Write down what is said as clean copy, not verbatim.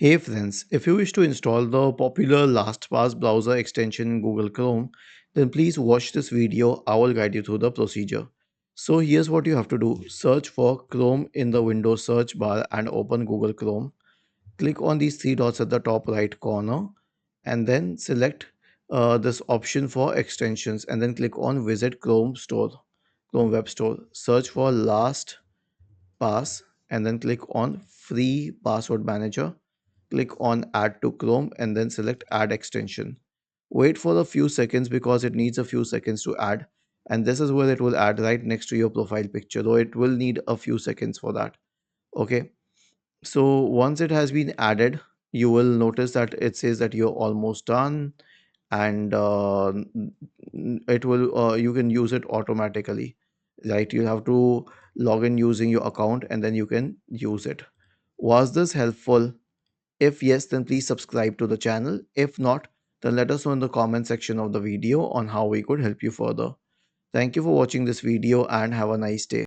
Hey friends, if you wish to install the popular LastPass browser extension in Google Chrome, then please watch this video. I will guide you through the procedure. So here's what you have to do. Search for Chrome in the Windows search bar and open Google Chrome. Click on these three dots at the top right corner and then select this option for extensions and then click on Visit Chrome Web Store. Search for LastPass and then click on Free Password Manager. Click on Add to Chrome and then select Add Extension. Wait for a few seconds because it needs a few seconds to add. And this is where it will add right next to your profile picture, though it will need a few seconds for that. Okay. So once it has been added, you will notice that it says that you're almost done and it will you can use it automatically, right? You have to log in using your account and then you can use it. Was this helpful? If yes, then please subscribe to the channel. If not, then let us know in the comment section of the video on how we could help you further. Thank you for watching this video and have a nice day.